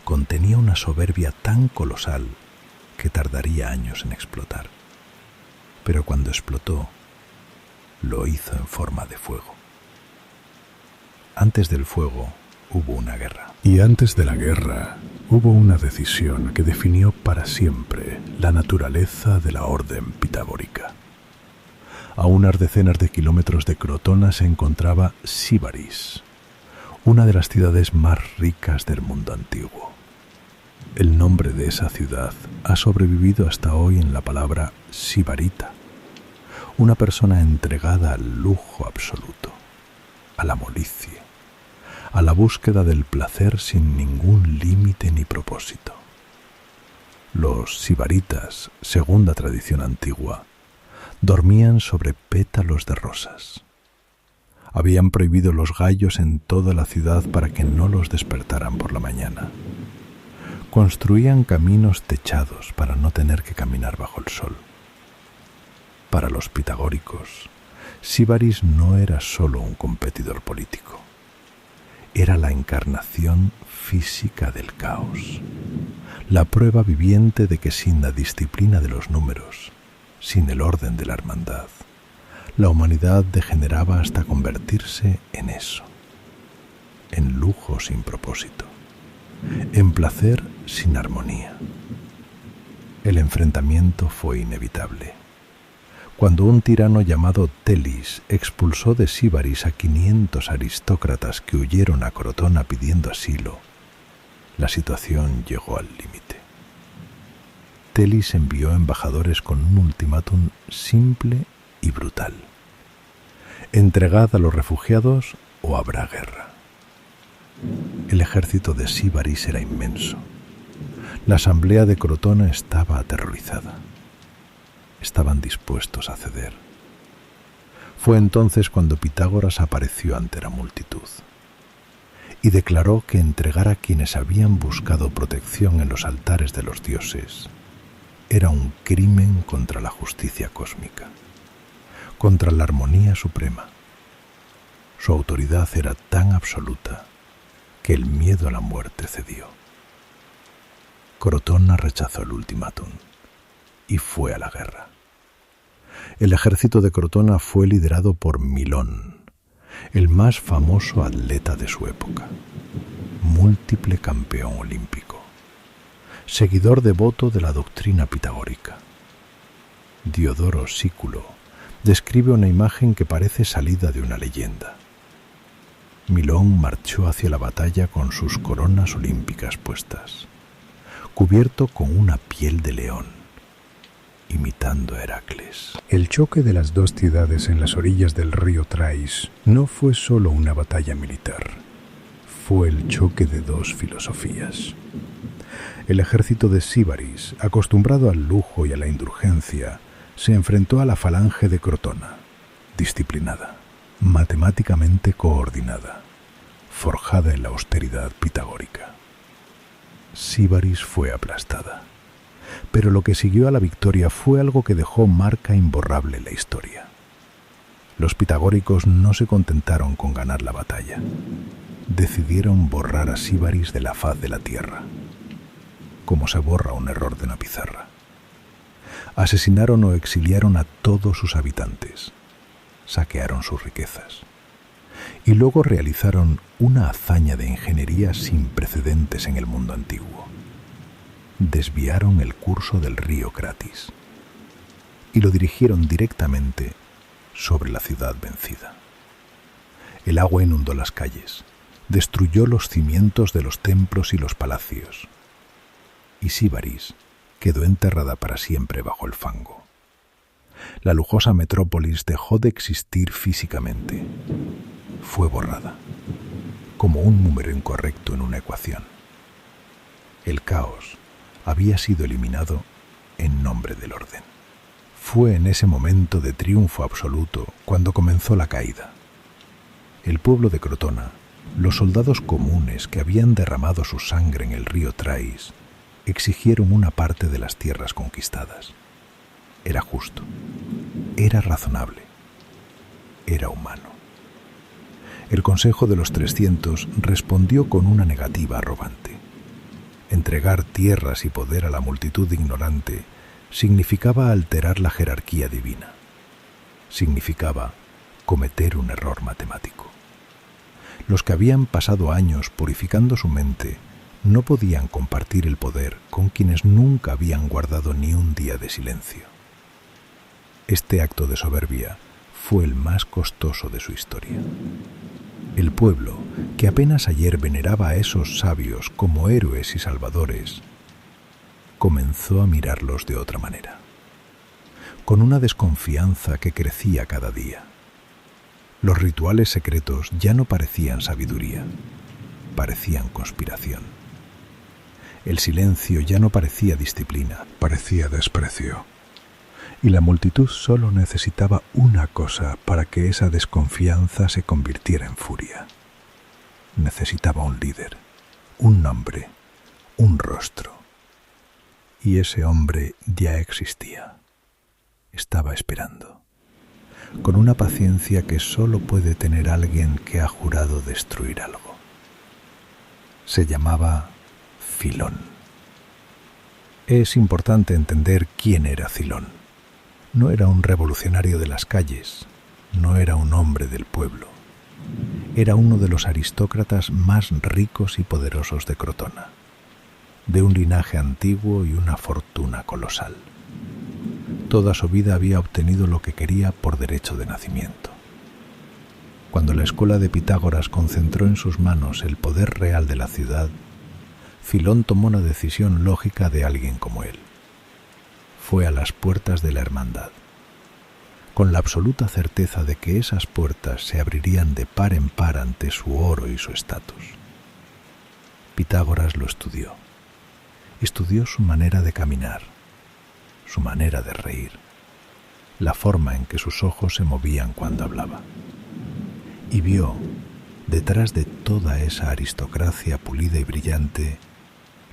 contenía una soberbia tan colosal que tardaría años en explotar. Pero cuando explotó, lo hizo en forma de fuego. Antes del fuego hubo una guerra. Y antes de la guerra hubo una decisión que definió para siempre la naturaleza de la orden pitagórica. A unas decenas de kilómetros de Crotona se encontraba Síbaris, una de las ciudades más ricas del mundo antiguo. El nombre de esa ciudad ha sobrevivido hasta hoy en la palabra sibarita, una persona entregada al lujo absoluto, a la molicie, a la búsqueda del placer sin ningún límite ni propósito. Los sibaritas, según la tradición antigua, dormían sobre pétalos de rosas. Habían prohibido los gallos en toda la ciudad para que no los despertaran por la mañana. Construían caminos techados para no tener que caminar bajo el sol. Para los pitagóricos, Síbaris no era solo un competidor político, era la encarnación física del caos, la prueba viviente de que sin la disciplina de los números, sin el orden de la hermandad, la humanidad degeneraba hasta convertirse en eso, en lujo sin propósito, en placer sin armonía. El enfrentamiento fue inevitable. Cuando un tirano llamado Telis expulsó de Síbaris a 500 aristócratas que huyeron a Crotona pidiendo asilo, la situación llegó al límite. Telis envió embajadores con un ultimátum simple y brutal: entregad a los refugiados o habrá guerra. El ejército de Síbaris era inmenso. La asamblea de Crotona estaba aterrorizada. Estaban dispuestos a ceder. Fue entonces cuando Pitágoras apareció ante la multitud y declaró que entregar a quienes habían buscado protección en los altares de los dioses era un crimen contra la justicia cósmica, contra la armonía suprema. Su autoridad era tan absoluta que el miedo a la muerte cedió. Crotona rechazó el ultimátum y fue a la guerra. El ejército de Crotona fue liderado por Milón, el más famoso atleta de su época, múltiple campeón olímpico, seguidor devoto de la doctrina pitagórica. Diodoro Sículo describe una imagen que parece salida de una leyenda. Milón marchó hacia la batalla con sus coronas olímpicas puestas, cubierto con una piel de león, imitando a Heracles. El choque de las dos ciudades en las orillas del río Trais no fue solo una batalla militar, fue el choque de dos filosofías. El ejército de Síbaris, acostumbrado al lujo y a la indulgencia, se enfrentó a la falange de Crotona, disciplinada, matemáticamente coordinada, forjada en la austeridad pitagórica. Síbaris fue aplastada, pero lo que siguió a la victoria fue algo que dejó marca imborrable en la historia. Los pitagóricos no se contentaron con ganar la batalla, decidieron borrar a Síbaris de la faz de la tierra, como se borra un error de una pizarra. Asesinaron o exiliaron a todos sus habitantes, saquearon sus riquezas y luego realizaron una hazaña de ingeniería sin precedentes en el mundo antiguo. Desviaron el curso del río Cratis y lo dirigieron directamente sobre la ciudad vencida. El agua inundó las calles, destruyó los cimientos de los templos y los palacios, y Síbaris quedó enterrada para siempre bajo el fango. La lujosa metrópolis dejó de existir físicamente. Fue borrada, como un número incorrecto en una ecuación. El caos había sido eliminado en nombre del orden. Fue en ese momento de triunfo absoluto cuando comenzó la caída. El pueblo de Crotona, los soldados comunes que habían derramado su sangre en el río Trais, exigieron una parte de las tierras conquistadas. Era justo, era razonable, era humano. El Consejo de los 300 respondió con una negativa arrogante. Entregar tierras y poder a la multitud ignorante significaba alterar la jerarquía divina. Significaba cometer un error matemático. Los que habían pasado años purificando su mente no podían compartir el poder con quienes nunca habían guardado ni un día de silencio. Este acto de soberbia fue el más costoso de su historia. El pueblo, que apenas ayer veneraba a esos sabios como héroes y salvadores, comenzó a mirarlos de otra manera, con una desconfianza que crecía cada día. Los rituales secretos ya no parecían sabiduría, parecían conspiración. El silencio ya no parecía disciplina, parecía desprecio. Y la multitud solo necesitaba una cosa para que esa desconfianza se convirtiera en furia. Necesitaba un líder, un nombre, un rostro. Y ese hombre ya existía. Estaba esperando. con una paciencia que solo puede tener alguien que ha jurado destruir algo. Se llamaba Filón. Es importante entender quién era Filón. No era un revolucionario de las calles, no era un hombre del pueblo. Era uno de los aristócratas más ricos y poderosos de Crotona, de un linaje antiguo y una fortuna colosal. Toda su vida había obtenido lo que quería por derecho de nacimiento. Cuando la escuela de Pitágoras concentró en sus manos el poder real de la ciudad, Filón tomó la decisión lógica de alguien como él. Fue a las puertas de la hermandad, con la absoluta certeza de que esas puertas se abrirían de par en par ante su oro y su estatus. Pitágoras lo estudió. Estudió su manera de caminar, su manera de reír, la forma en que sus ojos se movían cuando hablaba. Y vio, detrás de toda esa aristocracia pulida y brillante,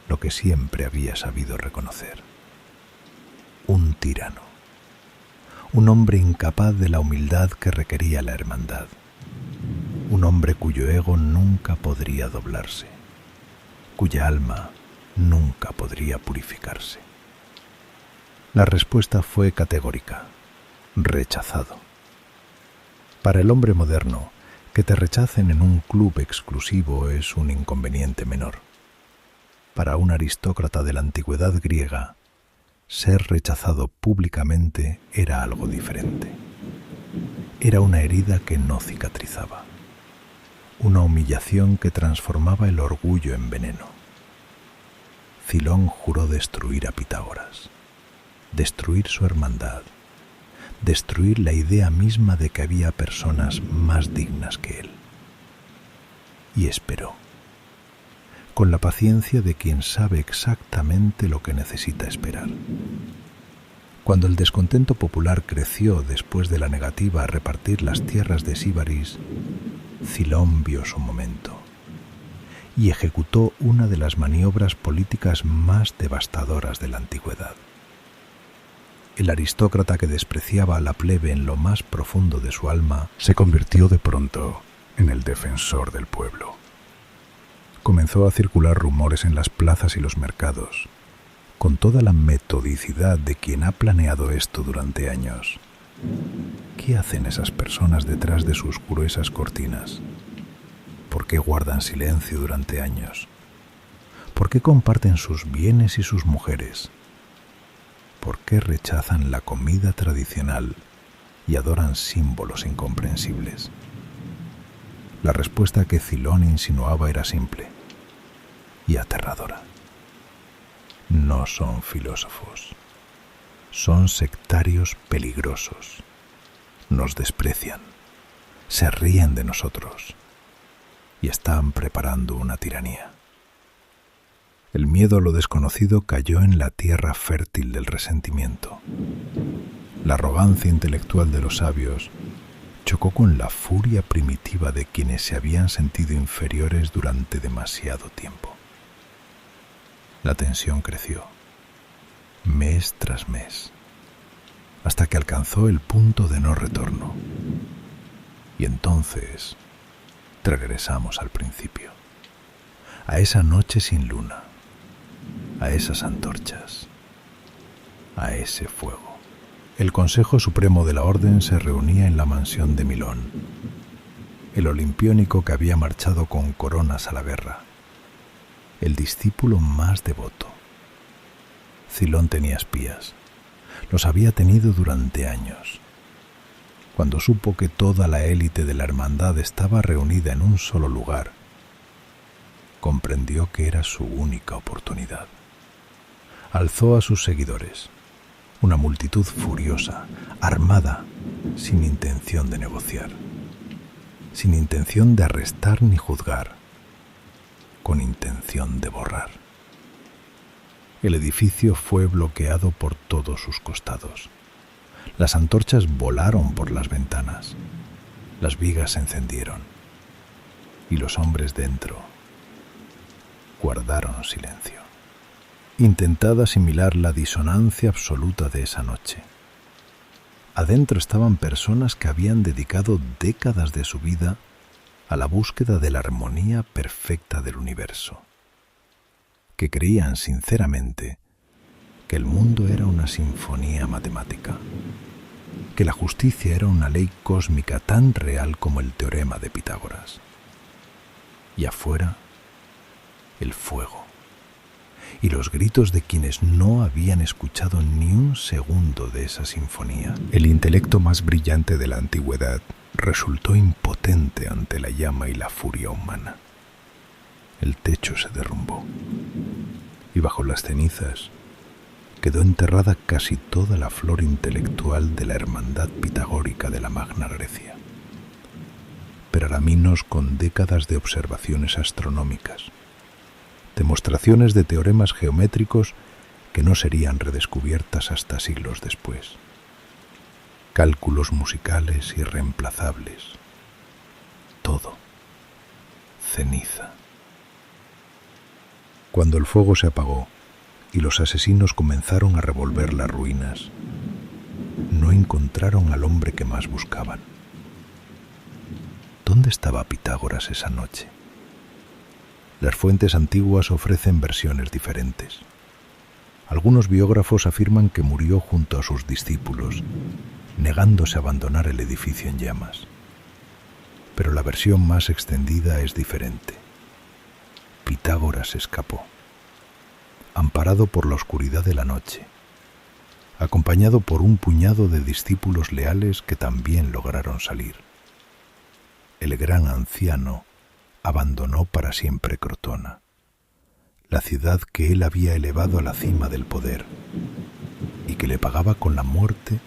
lo que siempre había sabido reconocer: un tirano, un hombre incapaz de la humildad que requería la hermandad, un hombre cuyo ego nunca podría doblarse, cuya alma nunca podría purificarse. La respuesta fue categórica: rechazado. Para el hombre moderno, que te rechacen en un club exclusivo es un inconveniente menor. Para un aristócrata de la antigüedad griega, ser rechazado públicamente era algo diferente. Era una herida que no cicatrizaba, una humillación que transformaba el orgullo en veneno. Filón juró destruir a Pitágoras, destruir su hermandad, destruir la idea misma de que había personas más dignas que él. Y esperó, con la paciencia de quien sabe exactamente lo que necesita esperar. Cuando el descontento popular creció después de la negativa a repartir las tierras de Síbaris, Filón vio su momento y ejecutó una de las maniobras políticas más devastadoras de la antigüedad. El aristócrata que despreciaba a la plebe en lo más profundo de su alma se convirtió de pronto en el defensor del pueblo. Comenzó a circular rumores en las plazas y los mercados, con toda la metodicidad de quien ha planeado esto durante años. ¿Qué hacen esas personas detrás de sus gruesas cortinas? ¿Por qué guardan silencio durante años? ¿Por qué comparten sus bienes y sus mujeres? ¿Por qué rechazan la comida tradicional y adoran símbolos incomprensibles? La respuesta que Filón insinuaba era simple y aterradora. No son filósofos, son sectarios peligrosos. Nos desprecian, se ríen de nosotros y están preparando una tiranía. El miedo a lo desconocido cayó en la tierra fértil del resentimiento. La arrogancia intelectual de los sabios chocó con la furia primitiva de quienes se habían sentido inferiores durante demasiado tiempo. La tensión creció, mes tras mes, hasta que alcanzó el punto de no retorno. Y entonces regresamos al principio, a esa noche sin luna, a esas antorchas, a ese fuego. El Consejo Supremo de la Orden se reunía en la mansión de Milón. El olimpiónico que había marchado con coronas a la guerra, el discípulo más devoto. Filón tenía espías, los había tenido durante años. Cuando supo que toda la élite de la hermandad estaba reunida en un solo lugar, comprendió que era su única oportunidad. Alzó a sus seguidores, una multitud furiosa, armada, sin intención de negociar, sin intención de arrestar ni juzgar, con intención de borrar. El edificio fue bloqueado por todos sus costados. Las antorchas volaron por las ventanas, las vigas se encendieron y los hombres dentro guardaron silencio. Intentad asimilar la disonancia absoluta de esa noche. Adentro estaban personas que habían dedicado décadas de su vida a la búsqueda de la armonía perfecta del universo, que creían sinceramente que el mundo era una sinfonía matemática, que la justicia era una ley cósmica tan real como el teorema de Pitágoras. Y afuera, el fuego y los gritos de quienes no habían escuchado ni un segundo de esa sinfonía. El intelecto más brillante de la antigüedad resultó impotente ante la llama y la furia humana. El techo se derrumbó y bajo las cenizas quedó enterrada casi toda la flor intelectual de la hermandad pitagórica de la Magna Grecia. Pergaminos con décadas de observaciones astronómicas, demostraciones de teoremas geométricos que no serían redescubiertas hasta siglos después, cálculos musicales irreemplazables, todo ceniza. Cuando el fuego se apagó y los asesinos comenzaron a revolver las ruinas, no encontraron al hombre que más buscaban. ¿Dónde estaba Pitágoras esa noche? Las fuentes antiguas ofrecen versiones diferentes. Algunos biógrafos afirman que murió junto a sus discípulos, negándose a abandonar el edificio en llamas. Pero la versión más extendida es diferente. Pitágoras escapó, amparado por la oscuridad de la noche, acompañado por un puñado de discípulos leales que también lograron salir. El gran anciano abandonó para siempre Crotona, la ciudad que él había elevado a la cima del poder y que le pagaba con la muerte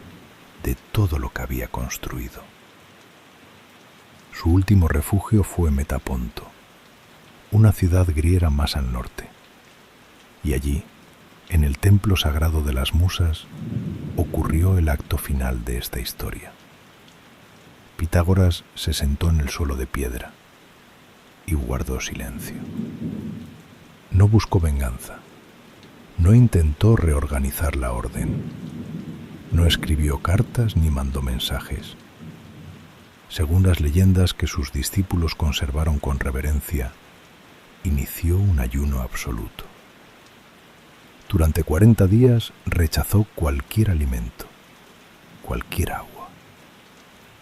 de todo lo que había construido. Su último refugio fue Metaponto, una ciudad griega más al norte, y allí, en el templo sagrado de las musas, ocurrió el acto final de esta historia. Pitágoras se sentó en el suelo de piedra y guardó silencio. No buscó venganza, no intentó reorganizar la orden, no escribió cartas ni mandó mensajes. Según las leyendas que sus discípulos conservaron con reverencia, inició un ayuno absoluto. Durante 40 días rechazó cualquier alimento, cualquier agua,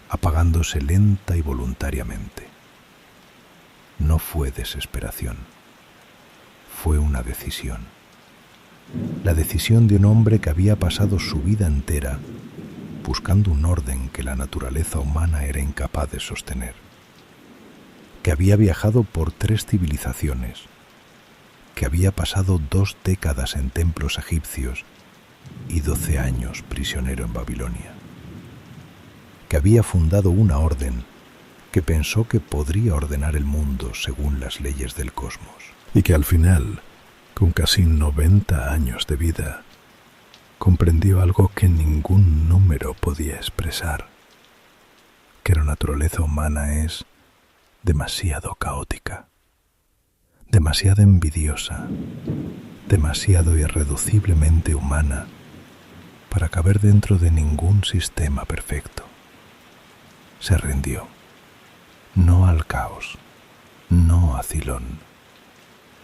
apagándose lenta y voluntariamente. No fue desesperación, fue una decisión. La decisión de un hombre que había pasado su vida entera buscando un orden que la naturaleza humana era incapaz de sostener, que había viajado por 3 civilizaciones, que había pasado 2 décadas en templos egipcios y 12 años prisionero en Babilonia, que había fundado una orden que pensó que podría ordenar el mundo según las leyes del cosmos, y que al final, con casi 90 años de vida, comprendió algo que ningún número podía expresar, que la naturaleza humana es demasiado caótica, demasiado envidiosa, demasiado irreduciblemente humana para caber dentro de ningún sistema perfecto. Se rindió, no al caos, no a Cilón,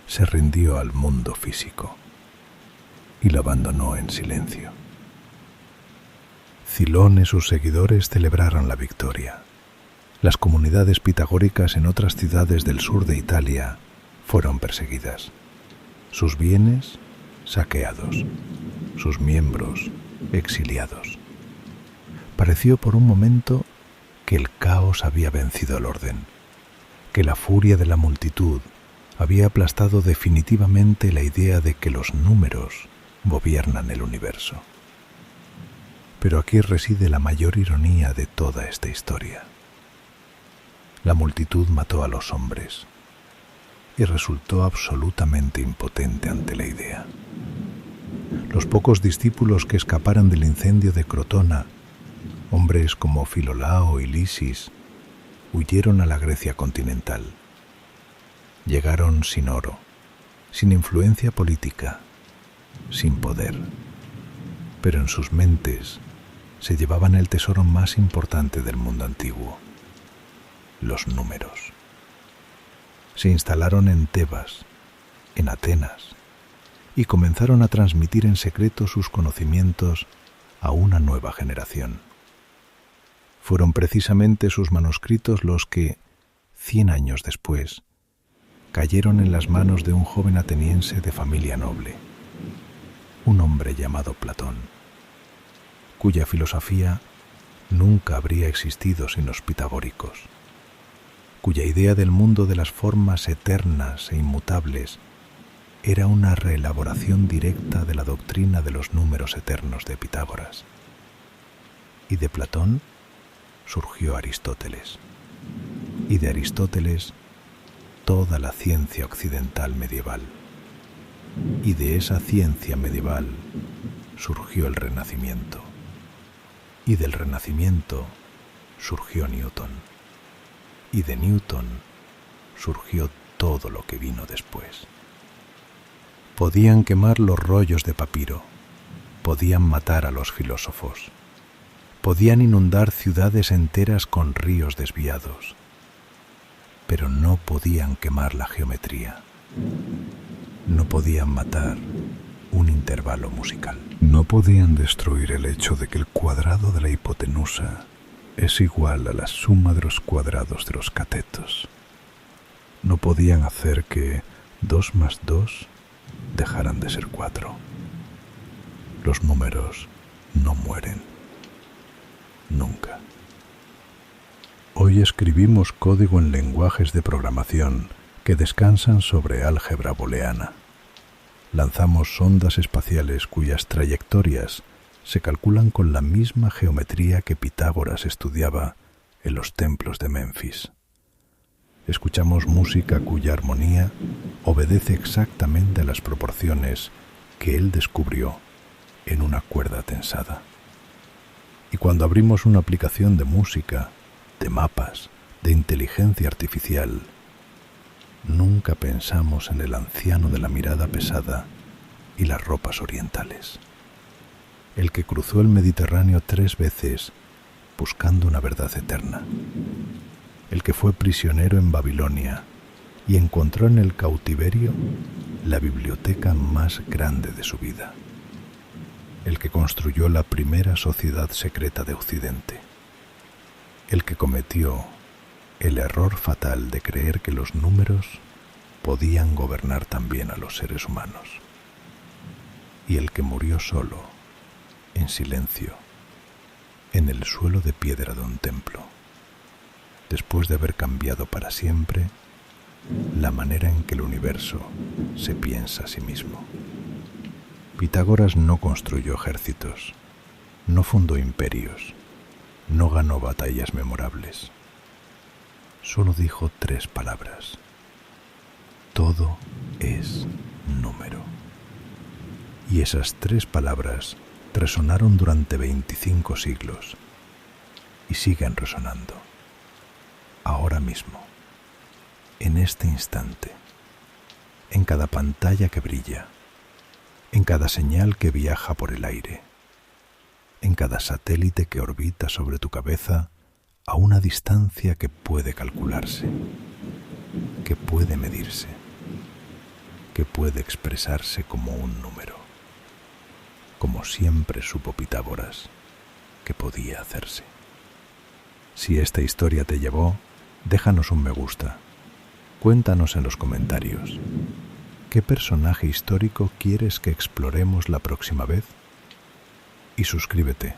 se rindió al mundo físico y lo abandonó en silencio. Cilón y sus seguidores celebraron la victoria. Las comunidades pitagóricas en otras ciudades del sur de Italia fueron perseguidas, sus bienes saqueados, sus miembros exiliados. Pareció por un momento que el caos había vencido al orden, que la furia de la multitud había aplastado definitivamente la idea de que los números gobiernan el universo. Pero aquí reside la mayor ironía de toda esta historia. La multitud mató a los hombres y resultó absolutamente impotente ante la idea. Los pocos discípulos que escaparan del incendio de Crotona, hombres como Filolao y Lisis, huyeron a la Grecia continental. Llegaron sin oro, sin influencia política, sin poder, pero en sus mentes se llevaban el tesoro más importante del mundo antiguo, los números. Se instalaron en Tebas, en Atenas, y comenzaron a transmitir en secreto sus conocimientos a una nueva generación. Fueron precisamente sus manuscritos los que, 100 años después, cayeron en las manos de un joven ateniense de familia noble, un hombre llamado Platón, cuya filosofía nunca habría existido sin los pitagóricos, cuya idea del mundo de las formas eternas e inmutables era una reelaboración directa de la doctrina de los números eternos de Pitágoras. Y de Platón surgió Aristóteles, y de Aristóteles toda la ciencia occidental medieval, y de esa ciencia medieval surgió el Renacimiento, y del Renacimiento surgió Newton, y de Newton surgió todo lo que vino después. Podían quemar los rollos de papiro, podían matar a los filósofos, podían inundar ciudades enteras con ríos desviados, pero no podían quemar la geometría, no podían matar un intervalo musical. No podían destruir el hecho de que el cuadrado de la hipotenusa es igual a la suma de los cuadrados de los catetos. No podían hacer que 2 más 2 dejaran de ser 4. Los números no mueren. Nunca. Hoy escribimos código en lenguajes de programación que descansan sobre álgebra booleana. Lanzamos sondas espaciales cuyas trayectorias se calculan con la misma geometría que Pitágoras estudiaba en los templos de Menfis. Escuchamos música cuya armonía obedece exactamente a las proporciones que él descubrió en una cuerda tensada. Y cuando abrimos una aplicación de música, de mapas, de inteligencia artificial, nunca pensamos en el anciano de la mirada pesada y las ropas orientales, el que cruzó el Mediterráneo 3 veces buscando una verdad eterna, el que fue prisionero en Babilonia y encontró en el cautiverio la biblioteca más grande de su vida, el que construyó la primera sociedad secreta de Occidente, el que cometió el error fatal de creer que los números podían gobernar también a los seres humanos, y el que murió solo, en silencio, en el suelo de piedra de un templo, después de haber cambiado para siempre la manera en que el universo se piensa a sí mismo. Pitágoras no construyó ejércitos, no fundó imperios, no ganó batallas memorables. Solo dijo 3 palabras: todo es número. Y esas 3 palabras resonaron durante 25 siglos y siguen resonando. Ahora mismo, en este instante, en cada pantalla que brilla, en cada señal que viaja por el aire, en cada satélite que orbita sobre tu cabeza a una distancia que puede calcularse, que puede medirse, que puede expresarse como un número, como siempre supo Pitágoras que podía hacerse. Si esta historia te llevó, déjanos un me gusta. Cuéntanos en los comentarios, ¿qué personaje histórico quieres que exploremos la próxima vez? Y suscríbete,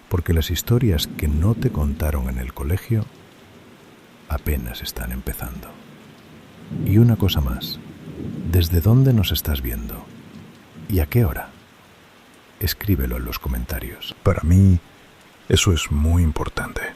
porque las historias que no te contaron en el colegio apenas están empezando. Y una cosa más, ¿desde dónde nos estás viendo? ¿Y a qué hora? Escríbelo en los comentarios. Para mí, eso es muy importante.